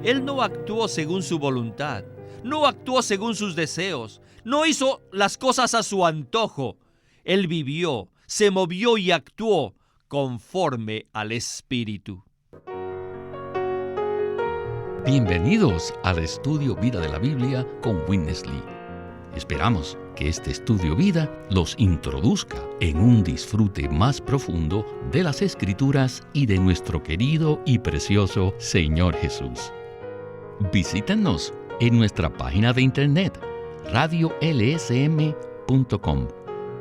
Él no actuó según su voluntad, no actuó según sus deseos, no hizo las cosas a su antojo. Él vivió, se movió y actuó conforme al Espíritu. Bienvenidos al Estudio Vida de la Biblia con Witness Lee. Esperamos que este Estudio Vida los introduzca en un disfrute más profundo de las Escrituras y de nuestro querido y precioso Señor Jesús. Visítenos en nuestra página de internet radiolsm.com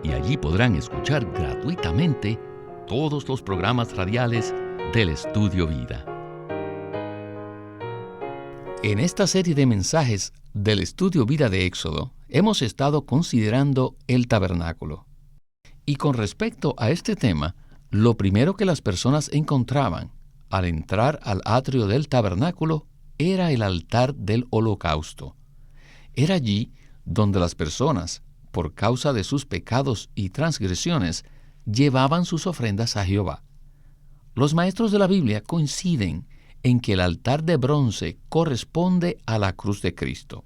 y allí podrán escuchar gratuitamente todos los programas radiales del Estudio Vida. En esta serie de mensajes del Estudio Vida de Éxodo, hemos estado considerando el tabernáculo. Y con respecto a este tema, lo primero que las personas encontraban al entrar al atrio del tabernáculo era el altar del holocausto. Era allí donde las personas, por causa de sus pecados y transgresiones, llevaban sus ofrendas a Jehová. Los maestros de la Biblia coinciden en que el altar de bronce corresponde a la cruz de Cristo.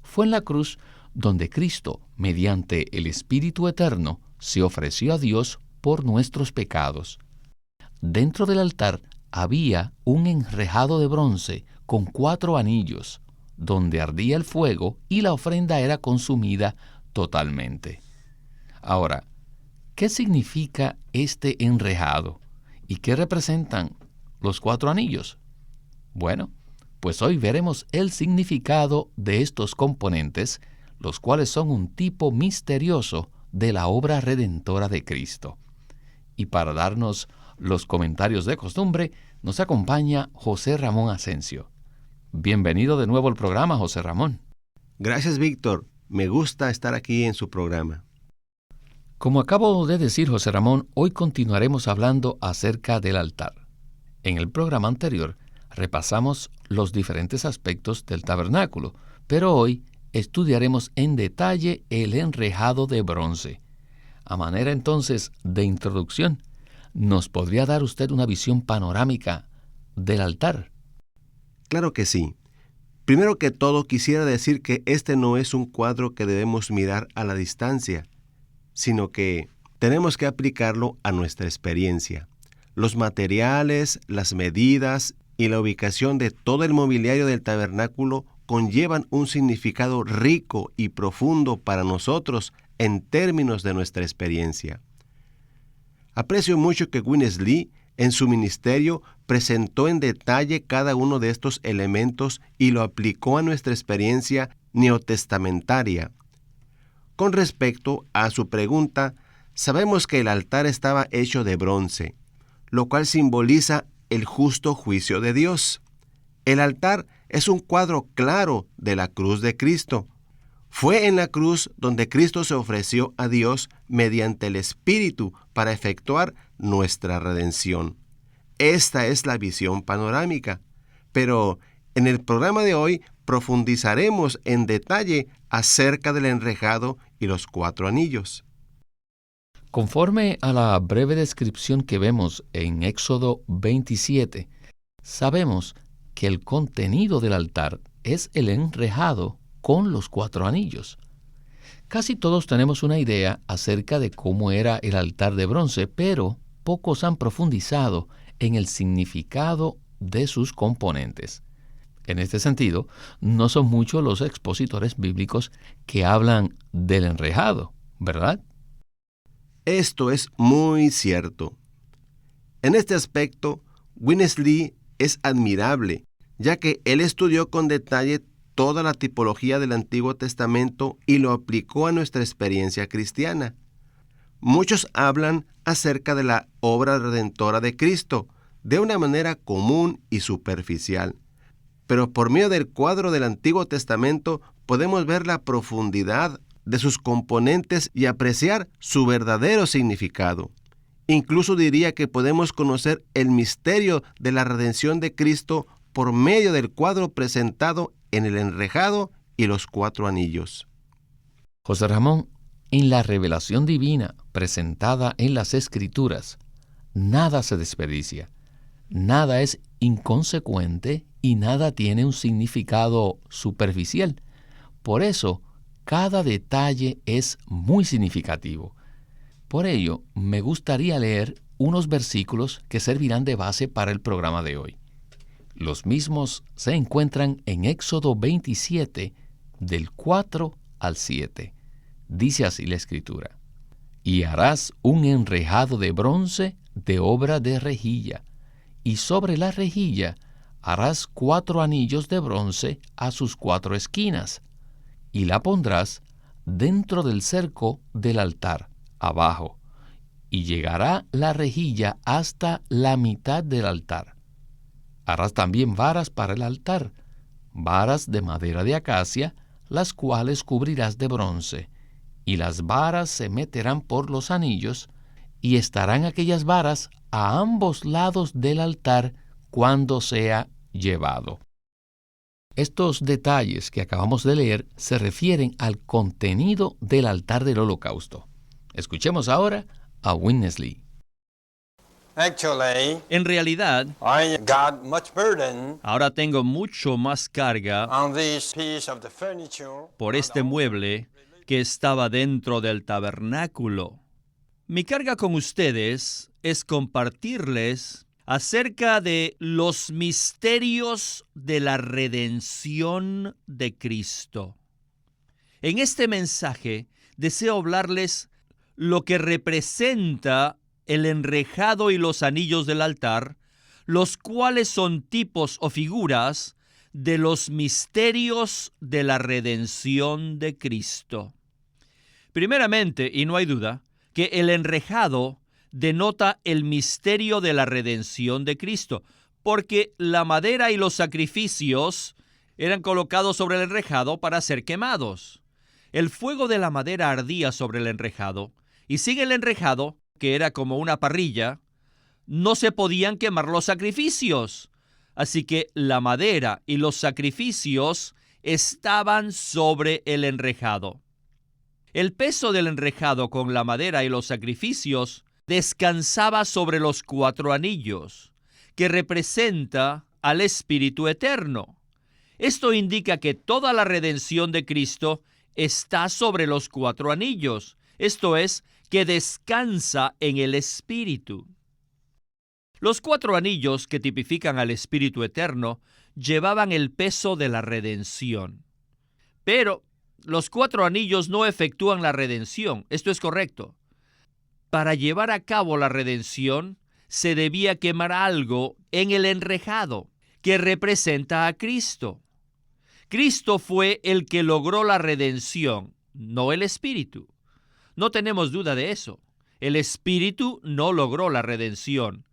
Fue en la cruz donde Cristo, mediante el Espíritu Eterno, se ofreció a Dios por nuestros pecados. Dentro del altar había un enrejado de bronce con 4 anillos, donde ardía el fuego y la ofrenda era consumida totalmente. Ahora, ¿qué significa este enrejado? ¿Y qué representan los 4 anillos? Bueno, pues hoy veremos el significado de estos componentes, los cuales son un tipo misterioso de la obra redentora de Cristo. Y para darnos los comentarios de costumbre, nos acompaña José Ramón Asensio. Bienvenido de nuevo al programa, José Ramón. Gracias, Víctor. Me gusta estar aquí en su programa. Como acabo de decir, José Ramón, hoy continuaremos hablando acerca del altar. En el programa anterior repasamos los diferentes aspectos del tabernáculo, pero hoy estudiaremos en detalle el enrejado de bronce. A manera entonces de introducción, ¿nos podría dar usted una visión panorámica del altar? Claro que sí. Primero que todo, quisiera decir que este no es un cuadro que debemos mirar a la distancia, sino que tenemos que aplicarlo a nuestra experiencia. Los materiales, las medidas y la ubicación de todo el mobiliario del tabernáculo conllevan un significado rico y profundo para nosotros en términos de nuestra experiencia. Aprecio mucho que Witness Lee, en su ministerio, presentó en detalle cada uno de estos elementos y lo aplicó a nuestra experiencia neotestamentaria. Con respecto a su pregunta, sabemos que el altar estaba hecho de bronce, lo cual simboliza el justo juicio de Dios. El altar es un cuadro claro de la cruz de Cristo. Fue en la cruz donde Cristo se ofreció a Dios mediante el Espíritu para efectuar nuestra redención. Esta es la visión panorámica, pero en el programa de hoy profundizaremos en detalle acerca del enrejado y los 4 anillos. Conforme a la breve descripción que vemos en Éxodo 27, sabemos que el contenido del altar es el enrejado con los 4 anillos. Casi todos tenemos una idea acerca de cómo era el altar de bronce, pero pocos han profundizado en el significado de sus componentes. En este sentido, no son muchos los expositores bíblicos que hablan del enrejado, ¿verdad? Esto es muy cierto. En este aspecto, Witness Lee es admirable, ya que él estudió con detalle toda la tipología del Antiguo Testamento y lo aplicó a nuestra experiencia cristiana. Muchos hablan acerca de la obra redentora de Cristo de una manera común y superficial, pero por medio del cuadro del Antiguo Testamento podemos ver la profundidad de sus componentes y apreciar su verdadero significado. Incluso diría que podemos conocer el misterio de la redención de Cristo por medio del cuadro presentado en el enrejado y los 4 anillos. José Ramón, en la revelación divina presentada en las Escrituras, nada se desperdicia, nada es inconsecuente y nada tiene un significado superficial. Por eso, cada detalle es muy significativo. Por ello, me gustaría leer unos versículos que servirán de base para el programa de hoy. Los mismos se encuentran en Éxodo 27, del 4 al 7. Dice así la Escritura: «Y harás un enrejado de bronce de obra de rejilla, y sobre la rejilla harás 4 anillos de bronce a sus 4 esquinas, y la pondrás dentro del cerco del altar, abajo, y llegará la rejilla hasta la mitad del altar. Harás también varas para el altar, varas de madera de acacia, las cuales cubrirás de bronce, y las varas se meterán por los anillos, y estarán aquellas varas a ambos lados del altar cuando sea llevado». Estos detalles que acabamos de leer se refieren al contenido del altar del holocausto. Escuchemos ahora a Witness Lee. En realidad, ahora tengo mucho más carga por este mueble que estaba dentro del tabernáculo. Mi carga con ustedes es compartirles acerca de los misterios de la redención de Cristo. En este mensaje deseo hablarles lo que representa el enrejado y los anillos del altar, los cuales son tipos o figuras de los misterios de la redención de Cristo. Primeramente, y no hay duda, que el enrejado denota el misterio de la redención de Cristo, porque la madera y los sacrificios eran colocados sobre el enrejado para ser quemados. El fuego de la madera ardía sobre el enrejado, y sin el enrejado, que era como una parrilla, no se podían quemar los sacrificios. Así que la madera y los sacrificios estaban sobre el enrejado. El peso del enrejado con la madera y los sacrificios descansaba sobre los 4 anillos, que representa al Espíritu Eterno. Esto indica que toda la redención de Cristo está sobre los 4 anillos, esto es, que descansa en el Espíritu. Los 4 anillos que tipifican al Espíritu Eterno llevaban el peso de la redención. Pero los 4 anillos no efectúan la redención, esto es correcto. Para llevar a cabo la redención, se debía quemar algo en el enrejado, que representa a Cristo. Cristo fue el que logró la redención, no el Espíritu. No tenemos duda de eso. El Espíritu no logró la redención.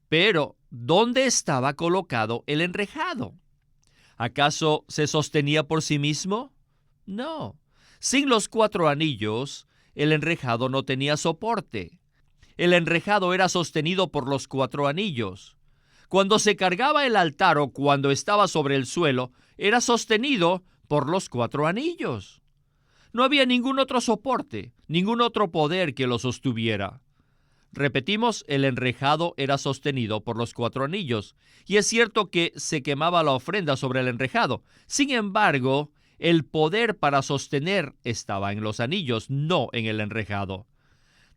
Pero, ¿dónde estaba colocado el enrejado? ¿Acaso se sostenía por sí mismo? No. Sin los 4 anillos, el enrejado no tenía soporte. El enrejado era sostenido por los 4 anillos. Cuando se cargaba el altar o cuando estaba sobre el suelo, era sostenido por los 4 anillos. No había ningún otro soporte, ningún otro poder que lo sostuviera. Repetimos, el enrejado era sostenido por los 4 anillos, y es cierto que se quemaba la ofrenda sobre el enrejado. Sin embargo, el poder para sostener estaba en los anillos, no en el enrejado.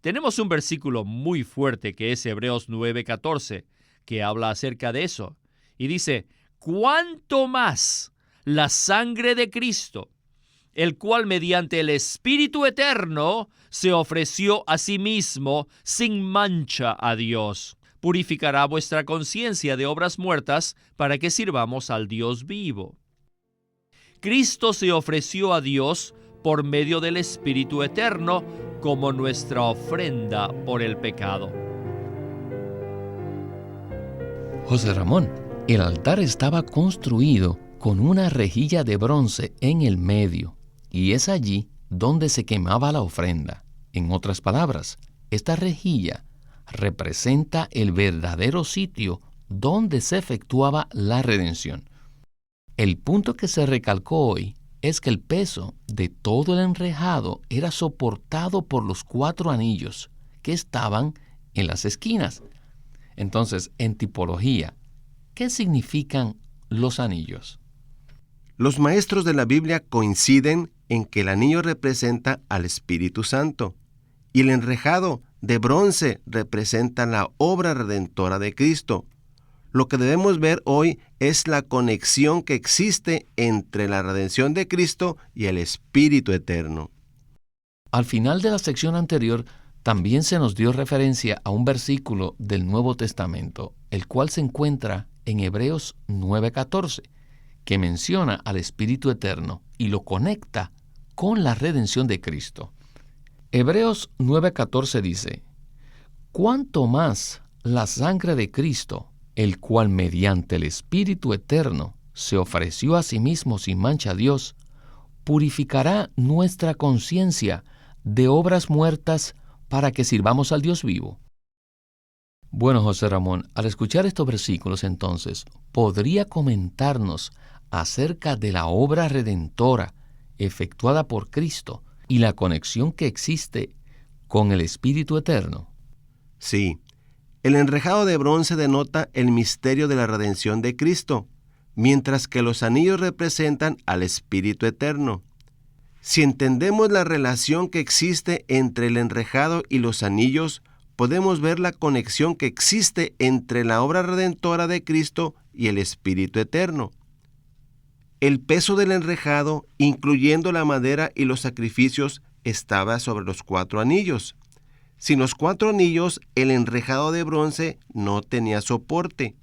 Tenemos un versículo muy fuerte que es Hebreos 9:14, que habla acerca de eso, y dice: «¿Cuánto más la sangre de Cristo, el cual mediante el Espíritu Eterno se ofreció a sí mismo sin mancha a Dios, purificará vuestra conciencia de obras muertas para que sirvamos al Dios vivo». Cristo se ofreció a Dios por medio del Espíritu Eterno como nuestra ofrenda por el pecado. José Ramón, el altar estaba construido con una rejilla de bronce en el medio, y es allí donde se quemaba la ofrenda. En otras palabras, esta rejilla representa el verdadero sitio donde se efectuaba la redención. El punto que se recalcó hoy es que el peso de todo el enrejado era soportado por los 4 anillos que estaban en las esquinas. Entonces, en tipología, ¿qué significan los anillos? Los maestros de la Biblia coinciden en que el anillo representa al Espíritu Santo y el enrejado de bronce representa la obra redentora de Cristo. Lo que debemos ver hoy es la conexión que existe entre la redención de Cristo y el Espíritu eterno. Al final de la sección anterior, también se nos dio referencia a un versículo del Nuevo Testamento, el cual se encuentra en Hebreos 9:14, que menciona al Espíritu eterno y lo conecta con la redención de Cristo. Hebreos 9:14 dice: «Cuánto más la sangre de Cristo, el cual mediante el Espíritu eterno se ofreció a sí mismo sin mancha a Dios, purificará nuestra conciencia de obras muertas para que sirvamos al Dios vivo». Bueno, José Ramón, al escuchar estos versículos entonces, ¿podría comentarnos acerca de la obra redentora efectuada por Cristo y la conexión que existe con el Espíritu eterno? Sí, el enrejado de bronce denota el misterio de la redención de Cristo, mientras que los anillos representan al Espíritu eterno. Si entendemos la relación que existe entre el enrejado y los anillos, podemos ver la conexión que existe entre la obra redentora de Cristo y el Espíritu eterno. El peso del enrejado, incluyendo la madera y los sacrificios, estaba sobre los 4 anillos. Sin los 4 anillos, el enrejado de bronce no tenía soporte.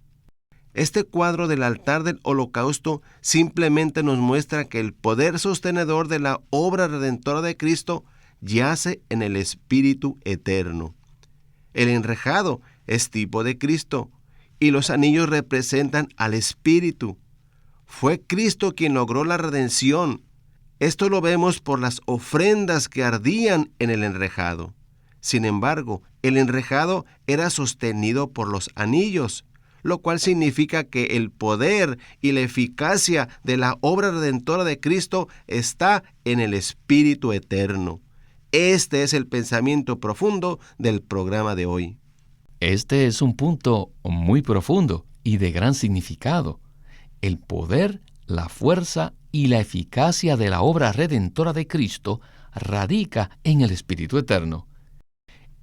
Este cuadro del altar del holocausto simplemente nos muestra que el poder sostenedor de la obra redentora de Cristo yace en el Espíritu eterno. El enrejado es tipo de Cristo y los anillos representan al Espíritu. Fue Cristo quien logró la redención. Esto lo vemos por las ofrendas que ardían en el enrejado. Sin embargo, el enrejado era sostenido por los anillos, lo cual significa que el poder y la eficacia de la obra redentora de Cristo está en el Espíritu eterno. Este es el pensamiento profundo del programa de hoy. Este es un punto muy profundo y de gran significado. El poder, la fuerza y la eficacia de la obra redentora de Cristo radica en el Espíritu eterno.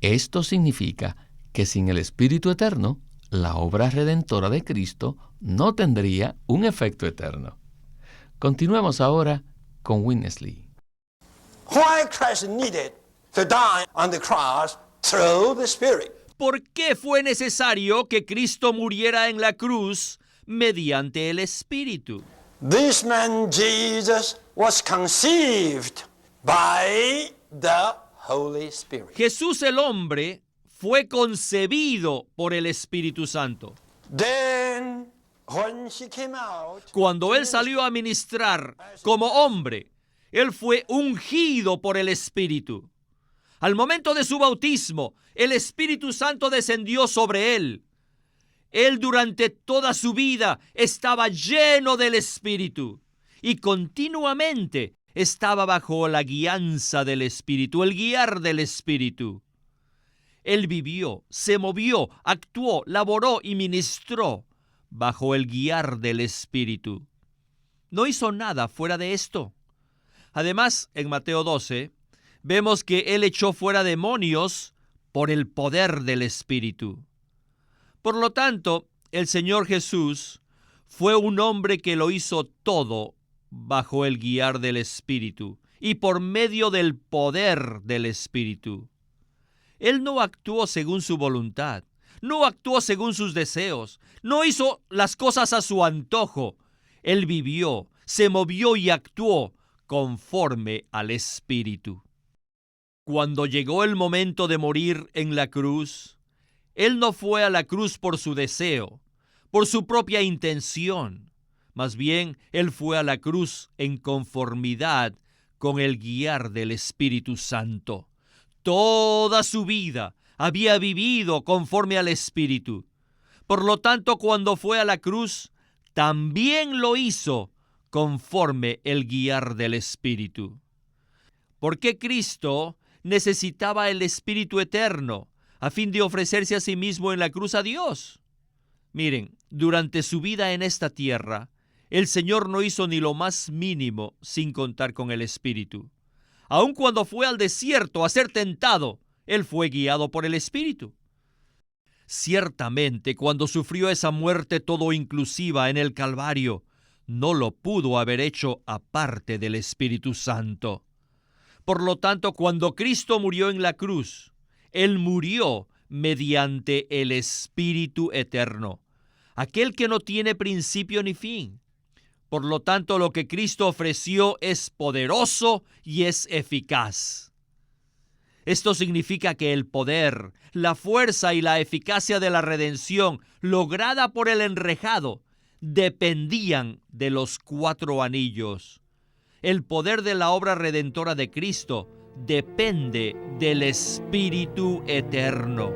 Esto significa que sin el Espíritu eterno, la obra redentora de Cristo no tendría un efecto eterno. Continuemos ahora con Witness Lee. Why Christ needed to die on the cross through the Spirit. ¿Por qué fue necesario que Cristo muriera en la cruz mediante el Espíritu? This man Jesus was conceived by the Holy Spirit. Jesús el hombre fue concebido por el Espíritu Santo. Then when he came out, Cuando él salió a ministrar como hombre, él fue ungido por el Espíritu. Al momento de su bautismo, el Espíritu Santo descendió sobre él. Él durante toda su vida estaba lleno del Espíritu y continuamente estaba bajo la guianza del Espíritu, el guiar del Espíritu. Él vivió, se movió, actuó, laboró y ministró bajo el guiar del Espíritu. No hizo nada fuera de esto. Además, en Mateo 12, vemos que él echó fuera demonios por el poder del Espíritu. Por lo tanto, el Señor Jesús fue un hombre que lo hizo todo bajo el guiar del Espíritu y por medio del poder del Espíritu. Él no actuó según su voluntad, no actuó según sus deseos, no hizo las cosas a su antojo. Él vivió, se movió y actuó conforme al Espíritu. Cuando llegó el momento de morir en la cruz, él no fue a la cruz por su deseo, por su propia intención. Más bien, él fue a la cruz en conformidad con el guiar del Espíritu Santo. Toda su vida había vivido conforme al Espíritu. Por lo tanto, cuando fue a la cruz, también lo hizo conforme el guiar del Espíritu. ¿Por qué Cristo necesitaba el Espíritu eterno a fin de ofrecerse a sí mismo en la cruz a Dios? Miren, durante su vida en esta tierra, el Señor no hizo ni lo más mínimo sin contar con el Espíritu. Aun cuando fue al desierto a ser tentado, Él fue guiado por el Espíritu. Ciertamente, cuando sufrió esa muerte todo inclusiva en el Calvario, no lo pudo haber hecho aparte del Espíritu Santo. Por lo tanto, cuando Cristo murió en la cruz, Él murió mediante el Espíritu eterno, aquel que no tiene principio ni fin. Por lo tanto, lo que Cristo ofreció es poderoso y es eficaz. Esto significa que el poder, la fuerza y la eficacia de la redención lograda por el enrejado dependían de los 4 anillos. El poder de la obra redentora de Cristo depende del Espíritu eterno.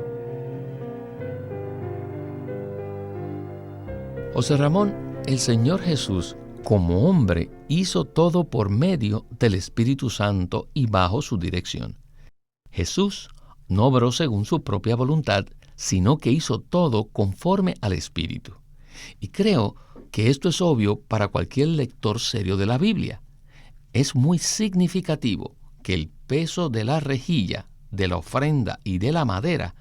José Ramón, el Señor Jesús, como hombre, hizo todo por medio del Espíritu Santo y bajo su dirección. Jesús no obró según su propia voluntad, sino que hizo todo conforme al Espíritu. Y creo que esto es obvio para cualquier lector serio de la Biblia. Es muy significativo que el peso de la rejilla, de la ofrenda y de la madera,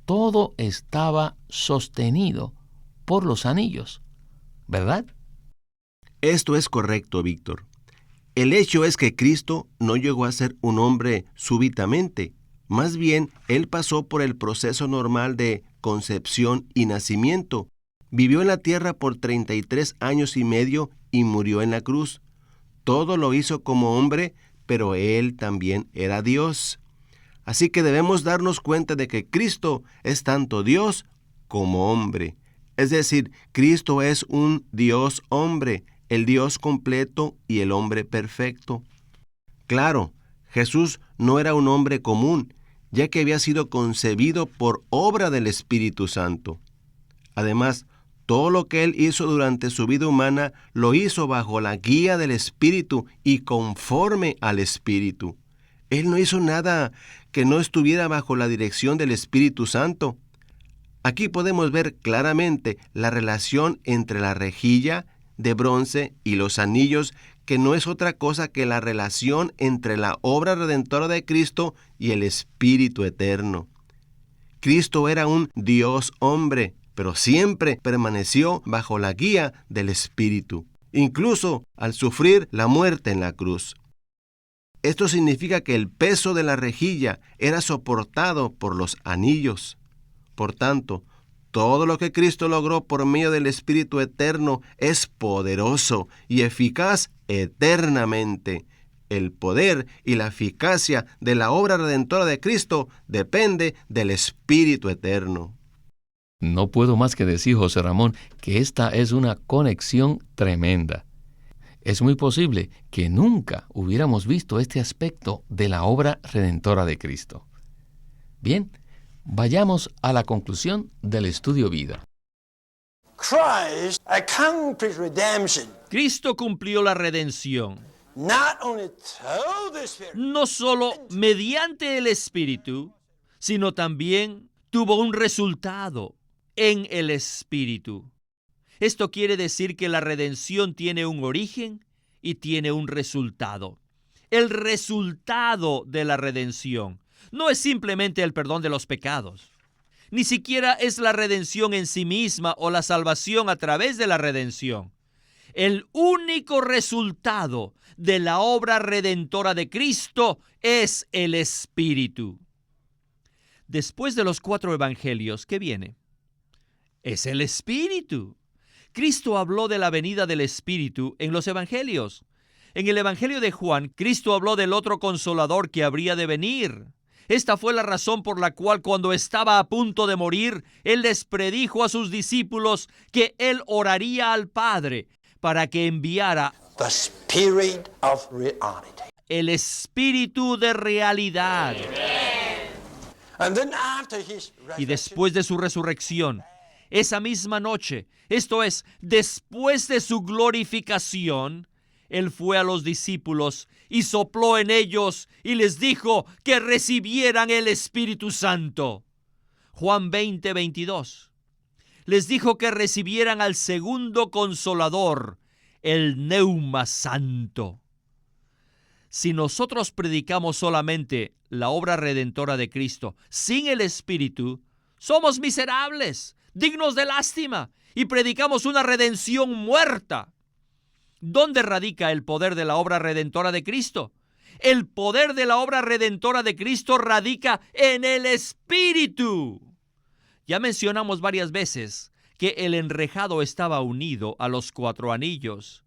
todo estaba sostenido por los anillos, ¿verdad? Esto es correcto, Víctor. El hecho es que Cristo no llegó a ser un hombre súbitamente. Más bien, Él pasó por el proceso normal de concepción y nacimiento. Vivió en la tierra por 33 años y medio y murió en la cruz. Todo lo hizo como hombre, pero Él también era Dios. Así que debemos darnos cuenta de que Cristo es tanto Dios como hombre. Es decir, Cristo es un Dios hombre, el Dios completo y el hombre perfecto. Claro, Jesús no era un hombre común, ya que había sido concebido por obra del Espíritu Santo. Además, todo lo que Él hizo durante su vida humana lo hizo bajo la guía del Espíritu y conforme al Espíritu. Él no hizo nada que no estuviera bajo la dirección del Espíritu Santo. Aquí podemos ver claramente la relación entre la rejilla de bronce y los anillos, que no es otra cosa que la relación entre la obra redentora de Cristo y el Espíritu eterno. Cristo era un Dios hombre, pero siempre permaneció bajo la guía del Espíritu, incluso al sufrir la muerte en la cruz. Esto significa que el peso de la rejilla era soportado por los anillos. Por tanto, todo lo que Cristo logró por medio del Espíritu eterno es poderoso y eficaz eternamente. El poder y la eficacia de la obra redentora de Cristo depende del Espíritu eterno. No puedo más que decir, José Ramón, que esta es una conexión tremenda. Es muy posible que nunca hubiéramos visto este aspecto de la obra redentora de Cristo. Bien, vayamos a la conclusión del estudio vida. Christ accomplished redemption, Cristo cumplió la redención, not only through the Spirit, no solo mediante el Espíritu, sino también tuvo un resultado en el Espíritu. Esto quiere decir que la redención tiene un origen y tiene un resultado. El resultado de la redención no es simplemente el perdón de los pecados. Ni siquiera es la redención en sí misma o la salvación a través de la redención. El único resultado de la obra redentora de Cristo es el Espíritu. Después de los 4 evangelios, ¿qué viene? Es el Espíritu. Cristo habló de la venida del Espíritu en los evangelios. En el Evangelio de Juan, Cristo habló del otro consolador que habría de venir. Esta fue la razón por la cual cuando estaba a punto de morir, Él les predijo a sus discípulos que Él oraría al Padre para que enviara the Spirit of reality. el Espíritu de realidad. And then after his Y resurrection, después de su resurrección, esa misma noche, esto es, después de su glorificación, Él fue a los discípulos y sopló en ellos y les dijo que recibieran el Espíritu Santo. Juan 20:22. les dijo que recibieran al segundo Consolador, el Neuma Santo. Si nosotros predicamos solamente la obra redentora de Cristo sin el Espíritu, somos miserables, dignos de lástima, y predicamos una redención muerta. ¿Dónde radica el poder de la obra redentora de Cristo? El poder de la obra redentora de Cristo radica en el Espíritu. Ya mencionamos varias veces que el enrejado estaba unido a los 4 anillos,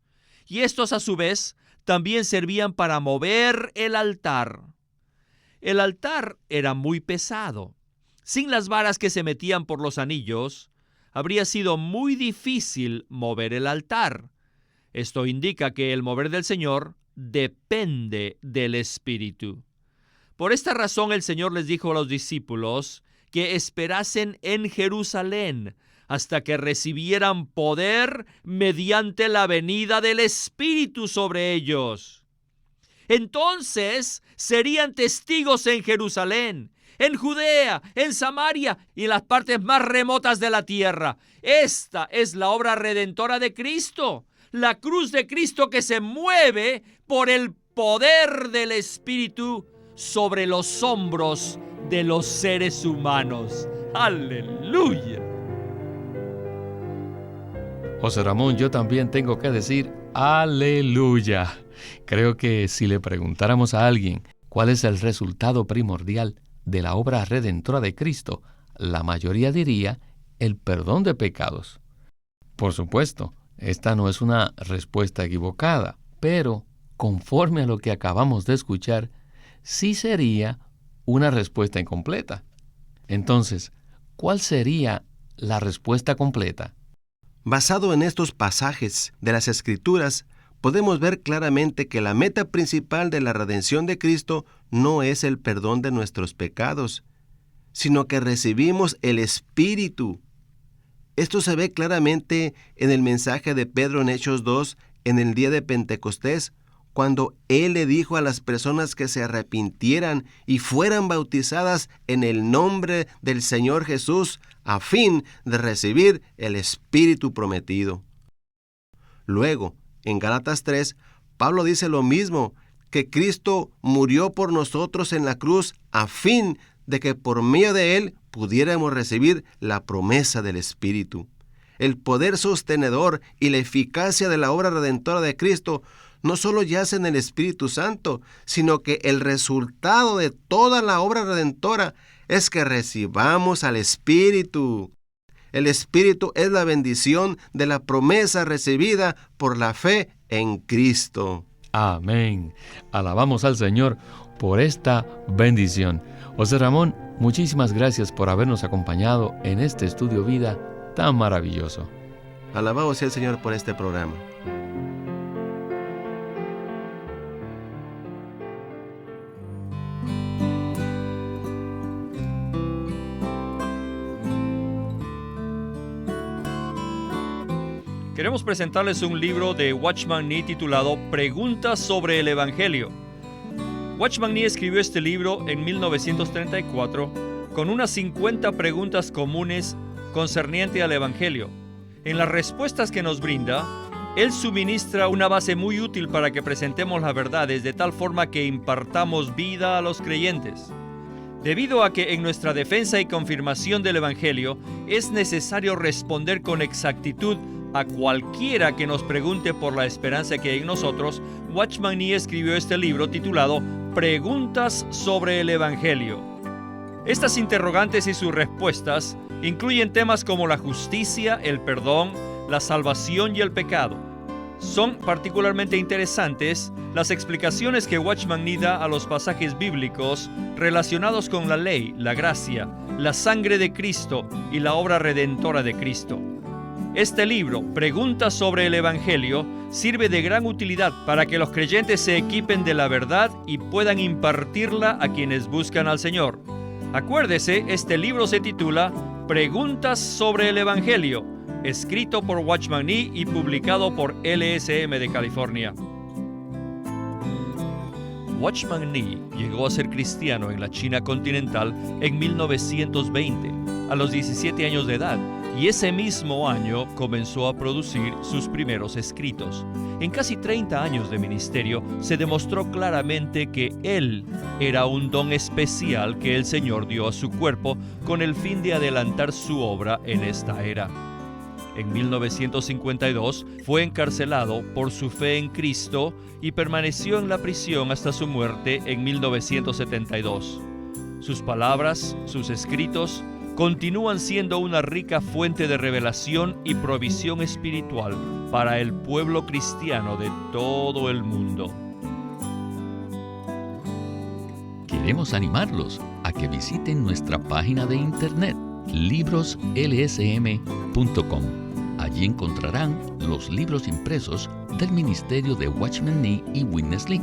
y estos a su vez también servían para mover el altar. El altar era muy pesado. Sin las varas que se metían por los anillos, habría sido muy difícil mover el altar. Esto indica que el mover del Señor depende del Espíritu. Por esta razón el Señor les dijo a los discípulos que esperasen en Jerusalén hasta que recibieran poder mediante la venida del Espíritu sobre ellos. Entonces serían testigos en Jerusalén, en Judea, en Samaria y en las partes más remotas de la tierra. Esta es la obra redentora de Cristo, la cruz de Cristo que se mueve por el poder del Espíritu sobre los hombros de los seres humanos. ¡Aleluya! José Ramón, yo también tengo que decir aleluya. Creo que si le preguntáramos a alguien cuál es el resultado primordial de la obra redentora de Cristo, la mayoría diría el perdón de pecados. Por supuesto, esta no es una respuesta equivocada, pero conforme a lo que acabamos de escuchar, sí sería una respuesta incompleta. Entonces, ¿cuál sería la respuesta completa? Basado en estos pasajes de las Escrituras, podemos ver claramente que la meta principal de la redención de Cristo no es el perdón de nuestros pecados, sino que recibimos el Espíritu. Esto se ve claramente en el mensaje de Pedro en Hechos 2, en el día de Pentecostés, cuando él le dijo a las personas que se arrepintieran y fueran bautizadas en el nombre del Señor Jesús, a fin de recibir el Espíritu prometido. Luego, en Gálatas 3, Pablo dice lo mismo, que Cristo murió por nosotros en la cruz a fin de que por medio de él pudiéramos recibir la promesa del Espíritu. El poder sostenedor y la eficacia de la obra redentora de Cristo no solo yace en el Espíritu Santo, sino que el resultado de toda la obra redentora es que recibamos al Espíritu. El Espíritu es la bendición de la promesa recibida por la fe en Cristo. Amén. Alabamos al Señor por esta bendición. José Ramón, muchísimas gracias por habernos acompañado en este estudio vida tan maravilloso. Alabado sea el Señor por este programa. Queremos presentarles un libro de Watchman Nee titulado Preguntas sobre el Evangelio. Watchman Nee escribió este libro en 1934 con unas 50 preguntas comunes concerniente al Evangelio. En las respuestas que nos brinda, él suministra una base muy útil para que presentemos las verdades de tal forma que impartamos vida a los creyentes. Debido a que en nuestra defensa y confirmación del Evangelio es necesario responder con exactitud a cualquiera que nos pregunte por la esperanza que hay en nosotros, Watchman Nee escribió este libro titulado Preguntas sobre el Evangelio. Estas interrogantes y sus respuestas incluyen temas como la justicia, el perdón, la salvación y el pecado. Son particularmente interesantes las explicaciones que Watchman Nee da a los pasajes bíblicos relacionados con la ley, la gracia, la sangre de Cristo y la obra redentora de Cristo. Este libro, Preguntas sobre el Evangelio, sirve de gran utilidad para que los creyentes se equipen de la verdad y puedan impartirla a quienes buscan al Señor. Acuérdese, este libro se titula Preguntas sobre el Evangelio, escrito por Watchman Nee y publicado por LSM de California. Watchman Nee llegó a ser cristiano en la China continental en 1920, a los 17 años de edad, y ese mismo año comenzó a producir sus primeros escritos. En casi 30 años de ministerio se demostró claramente que él era un don especial que el Señor dio a su cuerpo con el fin de adelantar su obra en esta era. En 1952 fue encarcelado por su fe en Cristo y permaneció en la prisión hasta su muerte en 1972. Sus palabras, sus escritos, continúan siendo una rica fuente de revelación y provisión espiritual para el pueblo cristiano de todo el mundo. Queremos animarlos a que visiten nuestra página de internet, libroslsm.com. Allí encontrarán los libros impresos del ministerio de Watchman Nee y Witness Lee,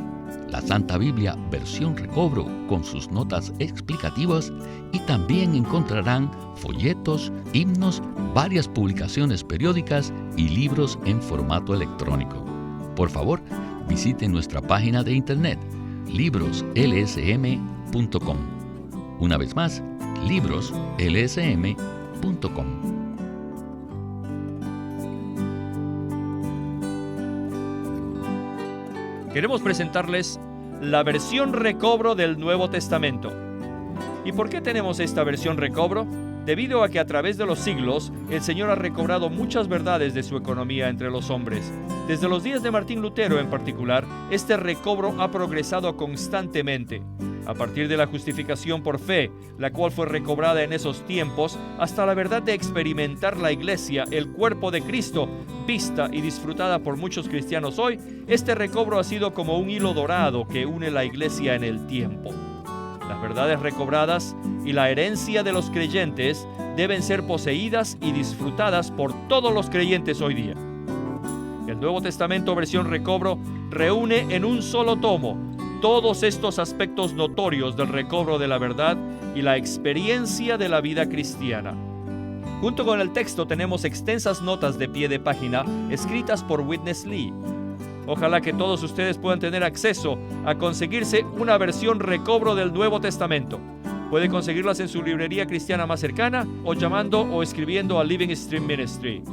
la Santa Biblia versión recobro con sus notas explicativas, y también encontrarán folletos, himnos, varias publicaciones periódicas y libros en formato electrónico. Por favor, visiten nuestra página de internet, libroslsm.com. Una vez más, libroslsm.com. Queremos presentarles la versión recobro del Nuevo Testamento. ¿Y por qué tenemos esta versión recobro? Debido a que a través de los siglos, el Señor ha recobrado muchas verdades de su economía entre los hombres. Desde los días de Martín Lutero en particular, este recobro ha progresado constantemente. A partir de la justificación por fe, la cual fue recobrada en esos tiempos, hasta la verdad de experimentar la Iglesia, el cuerpo de Cristo, vista y disfrutada por muchos cristianos hoy, este recobro ha sido como un hilo dorado que une la Iglesia en el tiempo. Las verdades recobradas y la herencia de los creyentes deben ser poseídas y disfrutadas por todos los creyentes hoy día. El Nuevo Testamento versión recobro reúne en un solo tomo todos estos aspectos notorios del recobro de la verdad y la experiencia de la vida cristiana. Junto con el texto tenemos extensas notas de pie de página escritas por Witness Lee. Ojalá que todos ustedes puedan tener acceso a conseguirse una versión recobro del Nuevo Testamento. Puede conseguirlas en su librería cristiana más cercana o llamando o escribiendo a Living Stream Ministry.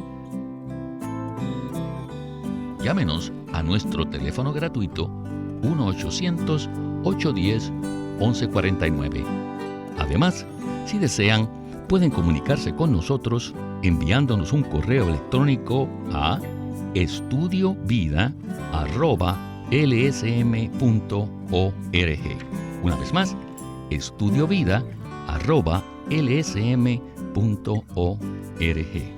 Llámenos a nuestro teléfono gratuito 1-800-810-1149. Además, si desean, pueden comunicarse con nosotros enviándonos un correo electrónico a estudiovida@lsm.org. Una vez más, estudiovida@lsm.org.